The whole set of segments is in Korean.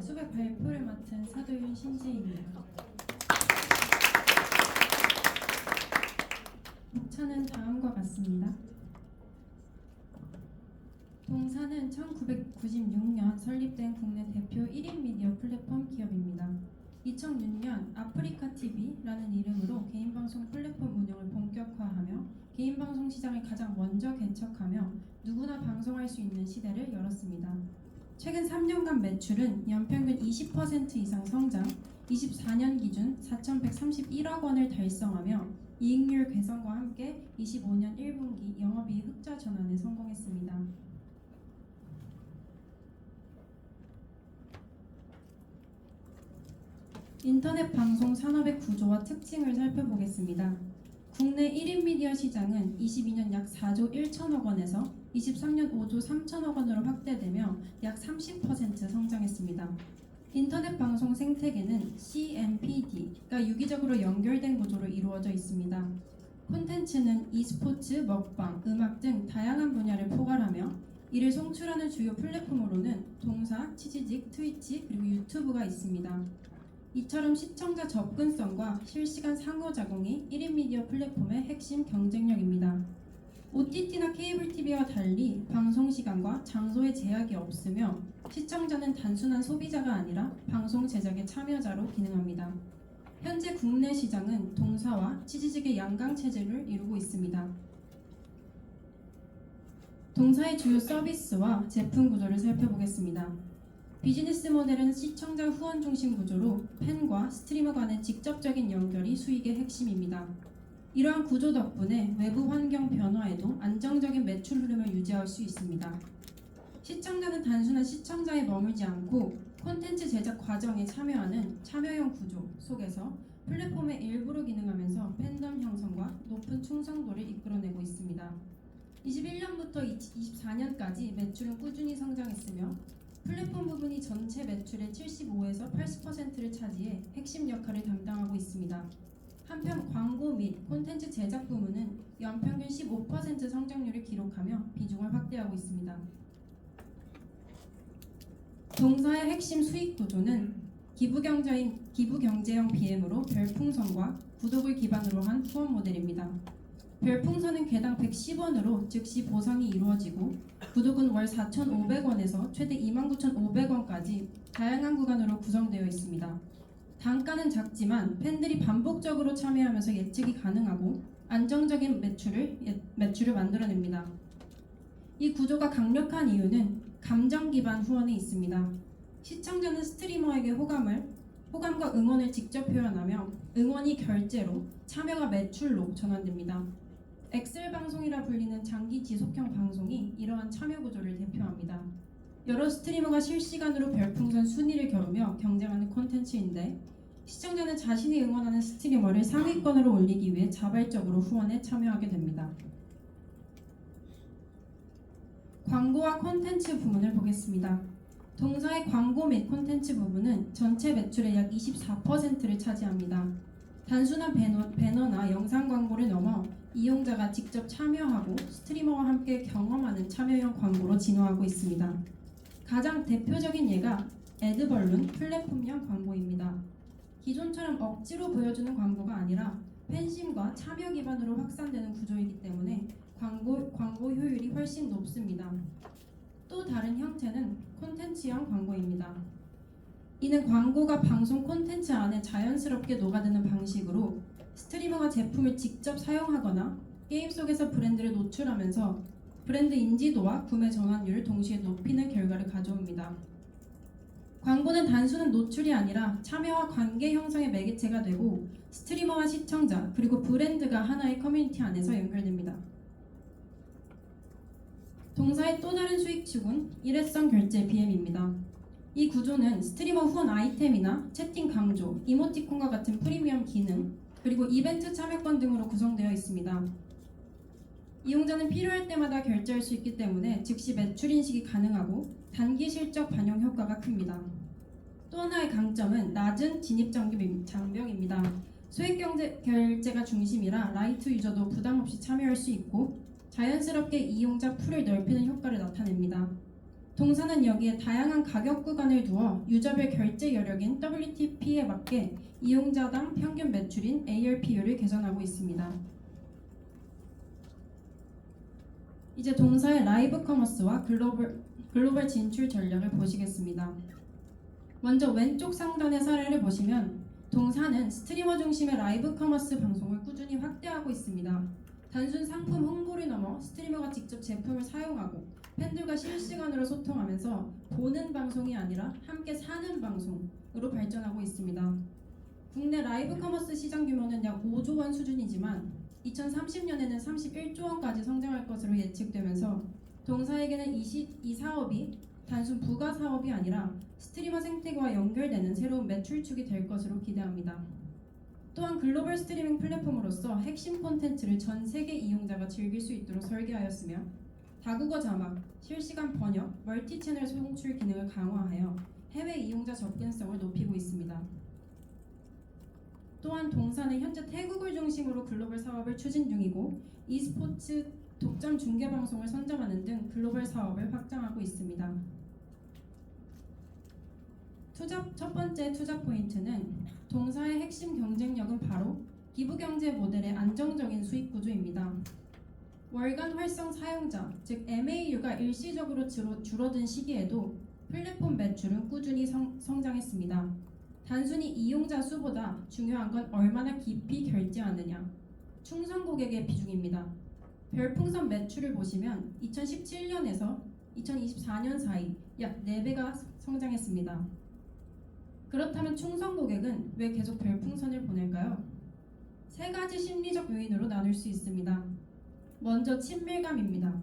수백 발표를 맡은 사도윤 신지입니다. 목차는 다음과 같습니다. 동사는 1996년 설립된 국내 대표 1인 미디어 플랫폼 기업입니다. 2006년 아프리카TV라는 이름으로 개인방송 플랫폼 운영을 본격화하며 개인방송 시장을 가장 먼저 개척하며 누구나 방송할 수 있는 시대를 열었습니다. 최근 3년간 매출은 연평균 20% 이상 성장, 24년 기준 4,131억 원을 달성하며 이익률 개선과 함께 25년 1분기 영업이익 흑자 전환에 성공했습니다. 인터넷 방송 산업의 구조와 특징을 살펴보겠습니다. 국내 1인 미디어 시장은 22년 약 4조 1천억 원에서 23년 5조 3천억 원으로 확대되며 약 30% 성장했습니다. 인터넷 방송 생태계는 CMPD가 유기적으로 연결된 구조로 이루어져 있습니다. 콘텐츠는 e스포츠, 먹방, 음악 등 다양한 분야를 포괄하며 이를 송출하는 주요 플랫폼으로는 동사, 치지직, 트위치, 그리고 유튜브가 있습니다. 이처럼 시청자 접근성과 실시간 상호작용이 1인 미디어 플랫폼의 핵심 경쟁력입니다. OTT나 케이블 TV와 달리 방송 시간과 장소의 제약이 없으며 시청자는 단순한 소비자가 아니라 방송 제작의 참여자로 기능합니다. 현재 국내 시장은 동사와 치지직의 양강 체제를 이루고 있습니다. 동사의 주요 서비스와 제품 구조를 살펴보겠습니다. 비즈니스 모델은 시청자 후원 중심 구조로 팬과 스트리머 간의 직접적인 연결이 수익의 핵심입니다. 이러한 구조 덕분에 외부 환경 변화에도 안정적인 매출 흐름을 유지할 수 있습니다. 시청자는 단순한 시청자에 머물지 않고 콘텐츠 제작 과정에 참여하는 참여형 구조 속에서 플랫폼의 일부로 기능하면서 팬덤 형성과 높은 충성도를 이끌어내고 있습니다. 21년부터 24년까지 매출은 꾸준히 성장했으며 플랫폼 부분이 전체 매출의 75에서 80%를 차지해 핵심 역할을 담당하고 있습니다. 한편 광고 및 콘텐츠 제작 부문은 연평균 15% 성장률을 기록하며 비중을 확대하고 있습니다. 동사의 핵심 수익 구조는 기부경제형 BM으로 별풍선과 구독을 기반으로 한 후원 모델입니다. 별풍선은 개당 110원으로 즉시 보상이 이루어지고 구독은 월 4,500원에서 최대 29,500원까지 다양한 구간으로 구성되어 있습니다. 단가는 작지만 팬들이 반복적으로 참여하면서 예측이 가능하고 안정적인 매출을 만들어냅니다. 이 구조가 강력한 이유는 감정 기반 후원에 있습니다. 시청자는 스트리머에게 호감과 응원을 직접 표현하며 응원이 결제로, 참여가 매출로 전환됩니다. 엑셀 방송이라 불리는 장기 지속형 방송이 이러한 참여 구조를 대표합니다. 여러 스트리머가 실시간으로 별풍선 순위를 겨루며 경쟁하는 콘텐츠인데 시청자는 자신이 응원하는 스트리머를 상위권으로 올리기 위해 자발적으로 후원에 참여하게 됩니다. 광고와 콘텐츠 부문을 보겠습니다. 동사의 광고 및 콘텐츠 부분은 전체 매출의 약 24%를 차지합니다. 단순한 배너나 영상 광고를 넘어 이용자가 직접 참여하고 스트리머와 함께 경험하는 참여형 광고로 진화하고 있습니다. 가장 대표적인 예가 애드벌룬 플랫폼형 광고입니다. 기존처럼 억지로 보여주는 광고가 아니라 팬심과 참여 기반으로 확산되는 구조이기 때문에 광고 효율이 훨씬 높습니다. 또 다른 형태는 콘텐츠형 광고입니다. 이는 광고가 방송 콘텐츠 안에 자연스럽게 녹아드는 방식으로 스트리머가 제품을 직접 사용하거나 게임 속에서 브랜드를 노출하면서 브랜드 인지도와 구매 전환율을 동시에 높이는 결과를 가져옵니다. 광고는 단순한 노출이 아니라 참여와 관계 형성의 매개체가 되고 스트리머와 시청자 그리고 브랜드가 하나의 커뮤니티 안에서 연결됩니다. 동사의 또 다른 수익축은 일회성 결제 BM입니다. 이 구조는 스트리머 후원 아이템이나 채팅 강조, 이모티콘과 같은 프리미엄 기능, 그리고 이벤트 참여권 등으로 구성되어 있습니다. 이용자는 필요할 때마다 결제할 수 있기 때문에 즉시 매출 인식이 가능하고 단기 실적 반영 효과가 큽니다. 또 하나의 강점은 낮은 진입 장벽입니다. 소액 결제가 중심이라 라이트 유저도 부담 없이 참여할 수 있고 자연스럽게 이용자 풀을 넓히는 효과를 나타냅니다. 동사는 여기에 다양한 가격 구간을 두어 유저별 결제 여력인 WTP에 맞게 이용자당 평균 매출인 ARPU를 개선하고 있습니다. 이제 동사의 라이브 커머스와 글로벌 진출 전략을 보시겠습니다. 먼저 왼쪽 상단의 사례를 보시면 동사는 스트리머 중심의 라이브 커머스 방송을 꾸준히 확대하고 있습니다. 단순 상품 홍보를 넘어 스트리머가 직접 제품을 사용하고 팬들과 실시간으로 소통하면서 보는 방송이 아니라 함께 사는 방송으로 발전하고 있습니다. 국내 라이브 커머스 시장 규모는 약 5조 원 수준이지만 2030년에는 31조 원까지 성장할 것으로 예측되면서 동사에게는 이 사업이 단순 부가 사업이 아니라 스트리머 생태계와 연결되는 새로운 매출축이 될 것으로 기대합니다. 또한 글로벌 스트리밍 플랫폼으로서 핵심 콘텐츠를 전 세계 이용자가 즐길 수 있도록 설계하였으며 다국어 자막, 실시간 번역, 멀티 채널 송출 기능을 강화하여 해외 이용자 접근성을 높이고 있습니다. 또한 동사는 현재 태국을 중심으로 글로벌 사업을 추진 중이고 e스포츠 독점 중계 방송을 선점하는 등 글로벌 사업을 확장하고 있습니다. 첫 번째 투자 포인트는 동사의 핵심 경쟁력은 바로 기부 경제 모델의 안정적인 수익 구조입니다. 월간 활성 사용자, 즉 MAU가 일시적으로 줄어든 시기에도 플랫폼 매출은 꾸준히 성장했습니다. 단순히 이용자 수보다 중요한 건 얼마나 깊이 결제하느냐, 충성 고객의 비중입니다. 별풍선 매출을 보시면 2017년에서 2024년 사이 약 4배가 성장했습니다. 그렇다면 충성 고객은 왜 계속 별풍선을 보낼까요? 3가지 심리적 요인으로 나눌 수 있습니다. 먼저 친밀감입니다.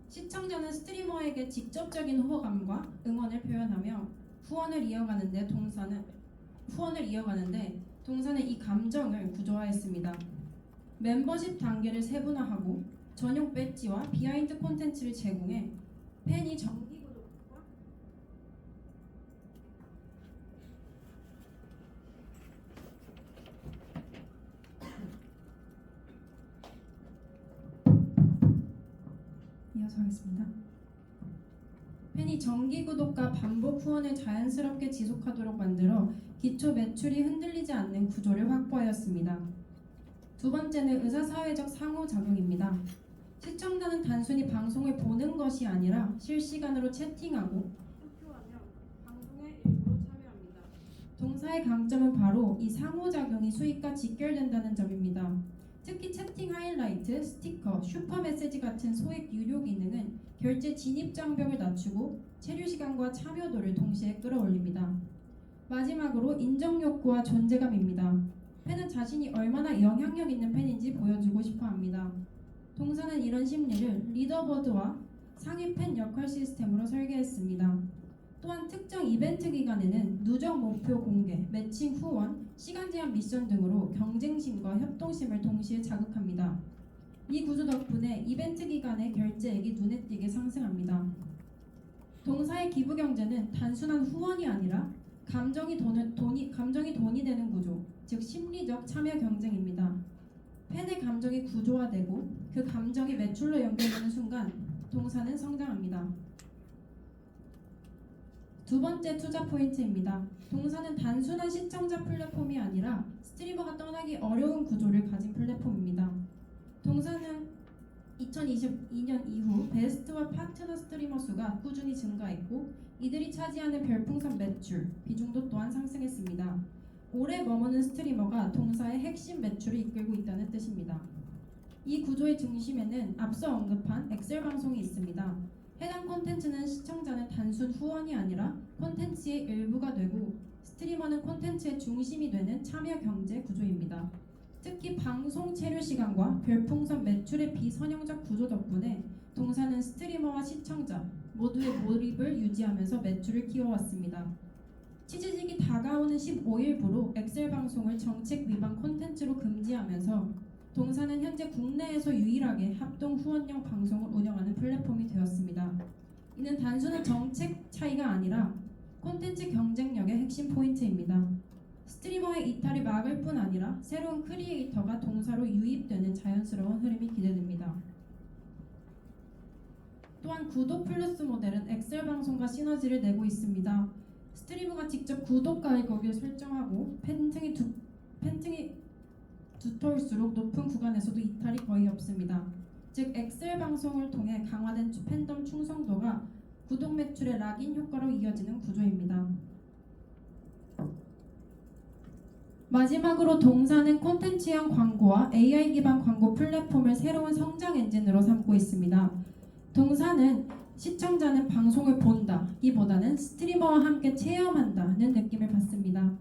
시청자는 스트리머에게 직접적인 호감과 응원을 표현하며 후원을 이어가는데 동사는 이 감정을 구조화했습니다. 멤버십 단계를 세분화하고 전용 배지와 비하인드 콘텐츠를 제공해 팬이 정기 구독과 이어서 하겠습니다. 팬이 정기 구독과 반복 후원을 자연스럽게 지속하도록 만들어 기초 매출이 흔들리지 않는 구조를 확보하였습니다. 두 번째는 의사사회적 상호작용입니다. 시청자는 단순히 방송을 보는 것이 아니라 실시간으로 채팅하고 투표하며 방송의 일부로 참여합니다. 동사의 강점은 바로 이 상호작용이 수익과 직결된다는 점입니다. 특히 채팅 하이라이트, 스티커, 슈퍼 메시지 같은 소액 유료 기능은 결제 진입 장벽을 낮추고 체류 시간과 참여도를 동시에 끌어올립니다. 마지막으로 인정 욕구와 존재감입니다. 팬은 자신이 얼마나 영향력 있는 팬인지 보여주고 싶어 합니다. 동사는 이런 심리를 리더보드와 상위 팬 역할 시스템으로 설계했습니다. 또한 특정 이벤트 기간에는 누적 목표 공개, 매칭 후원, 시간 제한 미션 등으로 경쟁심과 협동심을 동시에 자극합니다. 이 구조 덕분에 이벤트 기간의 결제액이 눈에 띄게 상승합니다. 동사의 기부 경제는 단순한 후원이 아니라 감정이 돈이 되는 구조, 즉 심리적 참여 경쟁입니다. 팬의 감정이 구조화되고 그 감정이 매출로 연결되는 순간 동사는 성장합니다. 두 번째 투자 포인트입니다. 동사는 단순한 시청자 플랫폼이 아니라 스트리머가 떠나기 어려운 구조를 가진 플랫폼입니다. 동사는 2022년 이후 베스트와 파트너 스트리머 수가 꾸준히 증가했고 이들이 차지하는 별풍선 매출 비중도 또한 상승했습니다. 오래 머무는 스트리머가 동사의 핵심 매출을 이끌고 있다는 뜻입니다. 이 구조의 중심에는 앞서 언급한 엑셀 방송이 있습니다. 해당 콘텐츠는 시청자는 단순 후원이 아니라 콘텐츠의 일부가 되고 스트리머는 콘텐츠의 중심이 되는 참여 경제 구조입니다. 특히 방송 체류 시간과 별풍선 매출의 비선형적 구조 덕분에 동사는 스트리머와 시청자 모두의 몰입을 유지하면서 매출을 키워왔습니다. 취재직이 다가오는 15일부로 엑셀 방송을 정책 위반 콘텐츠로 금지하면서 동사는 현재 국내에서 유일하게 합동 후원형 방송을 운영하는 플랫폼이 되었습니다. 이는 단순한 정책 차이가 아니라 콘텐츠 경쟁력의 핵심 포인트입니다. 스트리머의 이탈을 막을 뿐 아니라 새로운 크리에이터가 동사로 유입되는 자연스러운 흐름이 기대됩니다. 또한 구독 플러스 모델은 엑셀 방송과 시너지를 내고 있습니다. 스트리머가 직접 구독 가입을 설정하고 팬층이 두터울수록 높은 구간에서도 이탈이 거의 없습니다. 즉 엑셀 방송을 통해 강화된 팬덤 충성도가 구독 매출의 락인 효과로 이어지는 구조입니다. 마지막으로 동사는 콘텐츠형 광고와 AI 기반 광고 플랫폼을 새로운 성장 엔진으로 삼고 있습니다. 동사는 시청자는 방송을 본다기보다는 스트리머와 함께 체험한다는 느낌을 받습니다.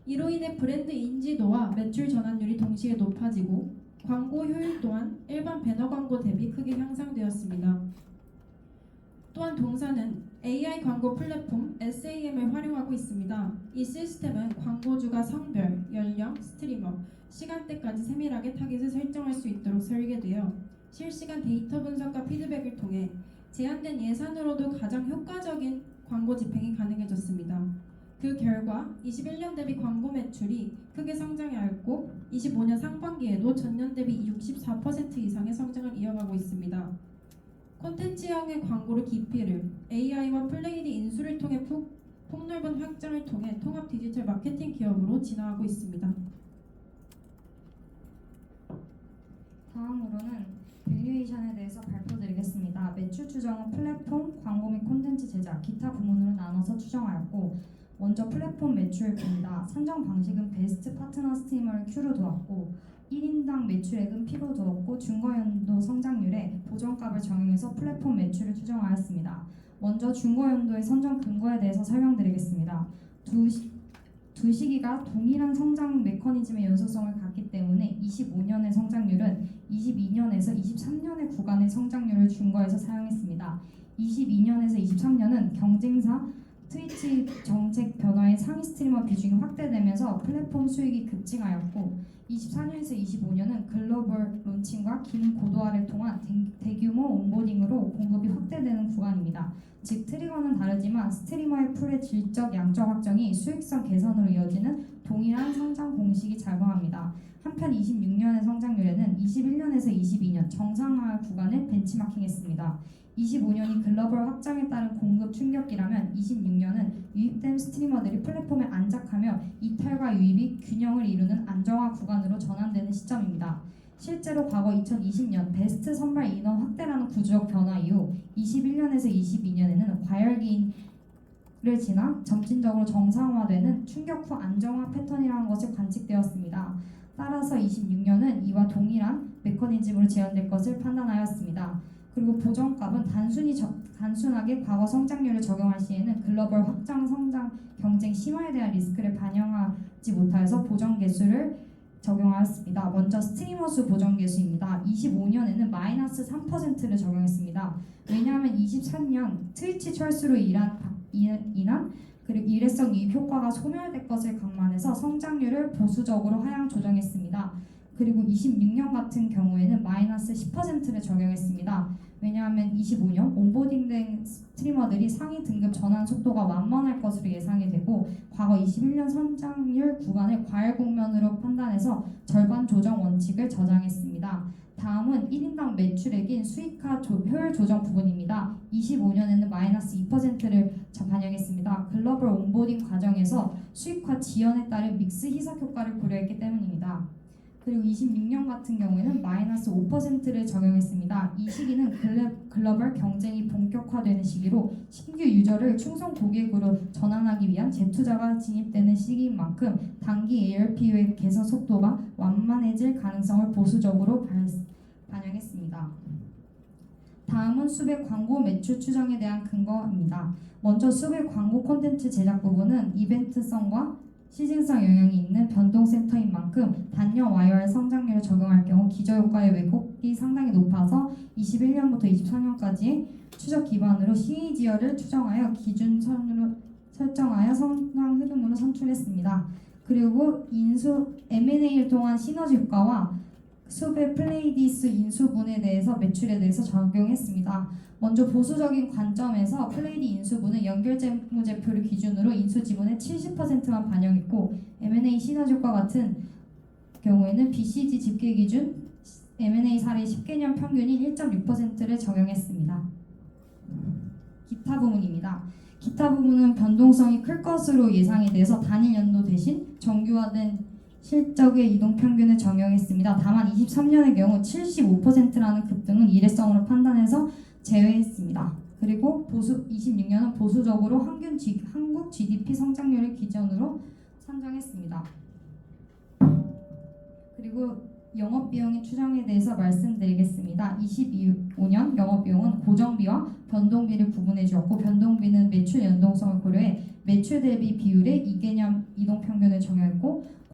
이로 인해 브랜드 인지도와 매출 전환율이 동시에 높아지고 광고 효율 또한 일반 배너 광고 대비 크게 향상되었습니다. 또한 동사는 AI 광고 플랫폼 SAM을 활용하고 있습니다. 이 시스템은 광고주가 성별, 연령, 스트리머, 시간대까지 세밀하게 타깃을 설정할 수 있도록 설계되어 실시간 데이터 분석과 피드백을 통해 제한된 예산으로도 가장 효과적인 광고 집행이 가능해졌습니다. 그 결과 21년 대비 광고 매출이 크게 성장하였고 25년 상반기에도 전년 대비 64% 이상의 성장을 이어가고 있습니다. 콘텐츠형의 광고를 기피를 AI와 플레이디 인수를 통해 폭넓은 확장을 통해 통합 디지털 마케팅 기업으로 진화하고 있습니다. 다음으로는 밸류에이션에 대해서 발표드리겠습니다. 매출 추정은 플랫폼, 광고 및 콘텐츠 제작, 기타 부문으로 나눠서 추정하였고 먼저 플랫폼 매출입니다. 산정 방식은 베스트 파트너 스트리머를 Q로 두었고 1인당 매출액은 P로 두었고 중거연도 성장률에 보정값을 적용해서 플랫폼 매출을 추정하였습니다. 먼저 중거연도의 선정 근거에 대해서 설명드리겠습니다. 두 시기가 동일한 성장 메커니즘의 연소성을 갖기 때문에 25년의 성장률은 22년에서 23년의 구간의 성장률을 준거해서 사용했습니다. 22년에서 23년은 경쟁사 트위치 정책 변화에 상위 스트리머 비중이 확대되면서 플랫폼 수익이 급증하였고 24년에서 25년은 글로벌 론칭과 긴 고도화를 통한 대규모 온보딩으로 공급이 확대되는 구간입니다. 즉 트리거는 다르지만 스트리머의 풀의 질적 양적 확정이 수익성 개선으로 이어지는 동일한 성장 공식이 작용합니다. 한편 26년의 성장률에는 21년에서 22년 정상화 구간을 벤치마킹했습니다. 25년이 글로벌 확장에 따른 공급 충격기라면 26년은 유입된 스트리머들이 플랫폼에 안착하며 이탈과 유입이 균형을 이루는 안정화 구간으로 전환되는 시점입니다. 실제로 과거 2020년 베스트 선발 인원 확대라는 구조적 변화 이후 21년에서 22년에는 과열기를 지나 점진적으로 정상화되는 충격 후 안정화 패턴이라는 것이 관측되었습니다. 따라서 26년은 이와 동일한 메커니즘으로 재현될 것을 판단하였습니다. 그리고 보정값은 단순하게 과거 성장률을 적용할 시에는 글로벌 확장 성장 경쟁 심화에 대한 리스크를 반영하지 못하여서 보정 개수를 적용하였습니다. 먼저 스트리머 수 보정 개수입니다. 25년에는 마이너스 3%를 적용했습니다. 왜냐하면 23년 트위치 철수로 인한 그리고 일회성 이익 효과가 소멸될 것을 감안해서 성장률을 보수적으로 하향 조정했습니다. 그리고 26년 같은 경우에는 마이너스 10%를 적용했습니다. 왜냐하면 25년 온보딩된 스트리머들이 상위 등급 전환 속도가 완만할 것으로 예상이 되고 과거 21년 성장률 구간을 과열 국면으로 판단해서 절반 조정 원칙을 저장했습니다. 다음은 1인당 매출액인 수익화 효율 조정 부분입니다. 25년에는 마이너스 2%를 반영했습니다. 글로벌 온보딩 과정에서 수익화 지연에 따른 믹스 희석 효과를 고려했기 때문입니다. 그리고 26년 같은 경우에는 마이너스 5%를 적용했습니다. 이 시기는 글로벌 경쟁이 본격화되는 시기로 신규 유저를 충성 고객으로 전환하기 위한 재투자가 진입되는 시기인 만큼 단기 ARPU의 개선 속도가 완만해질 가능성을 보수적으로 반영했습니다. 다음은 수백 광고 매출 추정에 대한 근거입니다. 먼저 수백 광고 콘텐츠 제작 부분은 이벤트성과 시즌성 영향이 있는 변동센터인 만큼 단년 YOR 성장률을 적용할 경우 기저효과의 왜곡이 상당히 높아서 21년부터 24년까지 추적 기반으로 CAGR을 추정하여 기준선으로 설정하여 성장 흐름으로 선출했습니다. 그리고 M&A를 통한 시너지 효과와 수배 플레이디스 인수분에 대해서 매출에 대해서 적용했습니다. 먼저 보수적인 관점에서 플레이디 인수분은 연결재무제표를 기준으로 인수지분의 70%만 반영했고 M&A 시너지과 같은 경우에는 BCG 집계기준 M&A 사례 10개년 평균인 1.6%를 적용했습니다. 기타 부문입니다. 기타 부문은 변동성이 클 것으로 예상이 돼서 단일 연도 대신 정규화된 실적의 이동 평균을 적용했습니다. 다만 23년의 경우 75%라는 급등은 일회성으로 판단해서 제외했습니다. 그리고 26년은 보수적으로 한국 GDP 성장률을 기준으로 산정했습니다. 그리고 영업비용의 추정에 대해서 말씀드리겠습니다. 25년 영업비용은 고정비와 변동비를 구분해 주었고, 변동비는 매출 연동성을 고려해 매출 대비 비율의 이개념 이동평균을 적용했고,